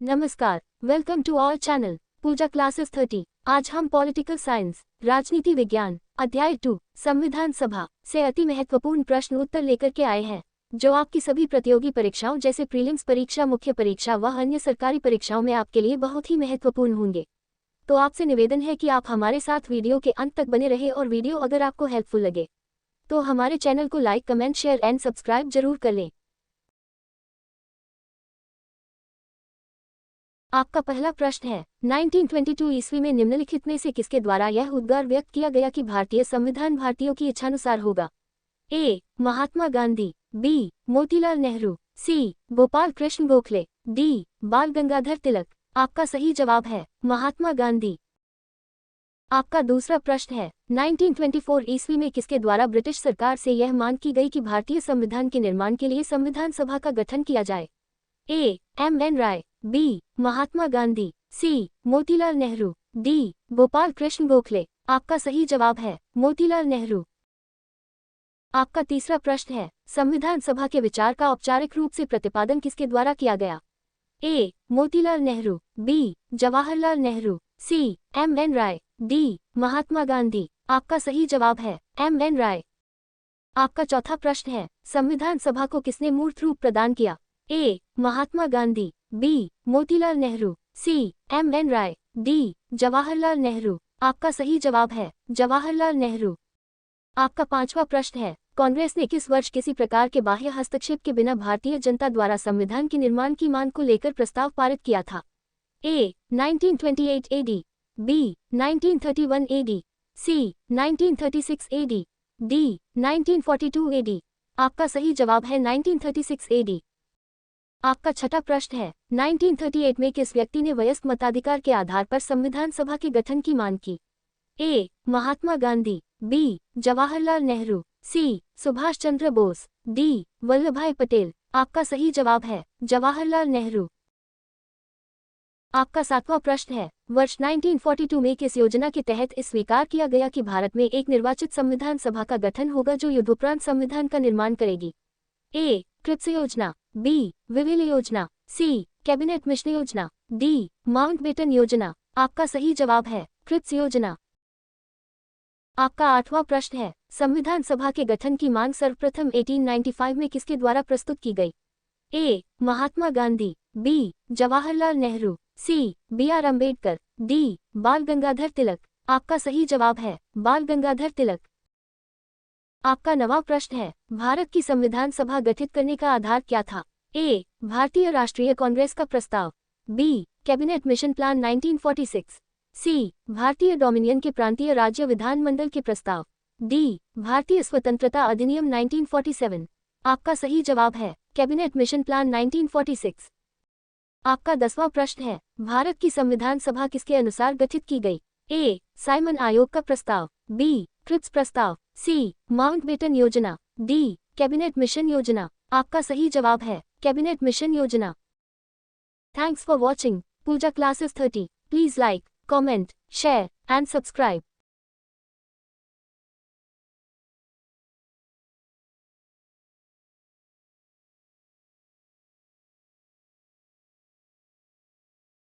नमस्कार, welcome to our channel Puja classes 30। आज हम पॉलिटिकल साइंस राजनीति विज्ञान अध्याय 2 संविधान सभा से अति महत्वपूर्ण प्रश्न उत्तर लेकर के आए हैं, जो आपकी सभी प्रतियोगी परीक्षाओं जैसे प्रीलिम्स परीक्षा, मुख्य परीक्षा व अन्य सरकारी परीक्षाओं में आपके लिए बहुत ही महत्वपूर्ण होंगे। तो आपसे निवेदन है कि आप हमारे साथ वीडियो के अंत तक बने रहे और वीडियो अगर आपको हेल्पफुल लगे तो हमारे चैनल को like, comment, share and subscribe जरूर कर लें। आपका पहला प्रश्न है, 1922 ईस्वी में निम्नलिखित में से किसके द्वारा यह उद्गार व्यक्त किया गया कि भारतीय संविधान भारतीयों की इच्छानुसार होगा? ए. महात्मा गांधी, बी. मोतीलाल नेहरू, सी. गोपाल कृष्ण गोखले, डी. बाल गंगाधर तिलक। आपका सही जवाब है महात्मा गांधी। आपका दूसरा प्रश्न है, 1924 ईस्वी में किसके द्वारा ब्रिटिश सरकार से यह मांग की गई कि भारतीय संविधान के निर्माण के लिए संविधान सभा का गठन किया जाए? ए. M.N. राय, बी. महात्मा गांधी, सी. मोतीलाल नेहरू, डी. गोपाल कृष्ण गोखले। आपका सही जवाब है मोतीलाल नेहरू। आपका तीसरा प्रश्न है, संविधान सभा के विचार का औपचारिक रूप से प्रतिपादन किसके द्वारा किया गया? ए. मोतीलाल नेहरू, बी. जवाहरलाल नेहरू, सी. M.N. राय, डी. महात्मा गांधी। आपका सही जवाब है M.N. राय। आपका चौथा प्रश्न है, संविधान सभा को किसने मूर्त रूप प्रदान किया? ए. महात्मा गांधी, बी. मोतीलाल नेहरू, सी. M.N. राय, डी. जवाहरलाल नेहरू। आपका सही जवाब है जवाहरलाल नेहरू। आपका पांचवा प्रश्न है, कांग्रेस ने किस वर्ष किसी प्रकार के बाह्य हस्तक्षेप के बिना भारतीय जनता द्वारा संविधान के निर्माण की मांग को लेकर प्रस्ताव पारित किया था? ए. 1928 AD, बी. 1931 AD, सी. 1936 AD, डी. 1942 AD। आपका सही जवाब है 1936 AD। आपका छठा प्रश्न है, 1938 में किस व्यक्ति ने वयस्क मताधिकार के आधार पर संविधान सभा के गठन की मांग की? ए. महात्मा गांधी, बी. जवाहरलाल नेहरू, सी. सुभाष चंद्र बोस, डी. वल्लभभाई पटेल। आपका सही जवाब है जवाहरलाल नेहरू। आपका सातवां प्रश्न है, वर्ष 1942 में किस योजना के तहत इस स्वीकार किया गया कि भारत में एक निर्वाचित संविधान सभा का गठन होगा जो युद्धोपरांत संविधान का निर्माण करेगी? ए. क्रिप्स योजना, बी. विविल योजना, सी. कैबिनेट मिशन योजना, डी. माउंटबेटन योजना। आपका सही जवाब है क्रिप्स योजना। आपका आठवां प्रश्न है, संविधान सभा के गठन की मांग सर्वप्रथम 1895 में किसके द्वारा प्रस्तुत की गई? ए. महात्मा गांधी, बी. जवाहरलाल नेहरू, सी. B.R. अम्बेडकर, डी. बाल गंगाधर तिलक। आपका सही जवाब है बाल गंगाधर तिलक। आपका नवां प्रश्न है, भारत की संविधान सभा गठित करने का आधार क्या था? ए. भारतीय राष्ट्रीय कांग्रेस का प्रस्ताव, बी. कैबिनेट मिशन प्लान 1946, सी. भारतीय डोमिनियन के प्रांतीय राज्य विधानमंडल के प्रस्ताव, डी. भारतीय स्वतंत्रता अधिनियम 1947। आपका सही जवाब है कैबिनेट मिशन प्लान 1946। आपका 10वां प्रश्न है, भारत की संविधान सभा किसके अनुसार गठित की गई? ए. साइमन आयोग का प्रस्ताव, बी. क्रिप्स प्रस्ताव, सी. माउंटबेटन योजना, डी. कैबिनेट मिशन योजना। आपका सही जवाब है कैबिनेट मिशन योजना। Thanks for watching Puja classes 30। Please like, comment, share and subscribe.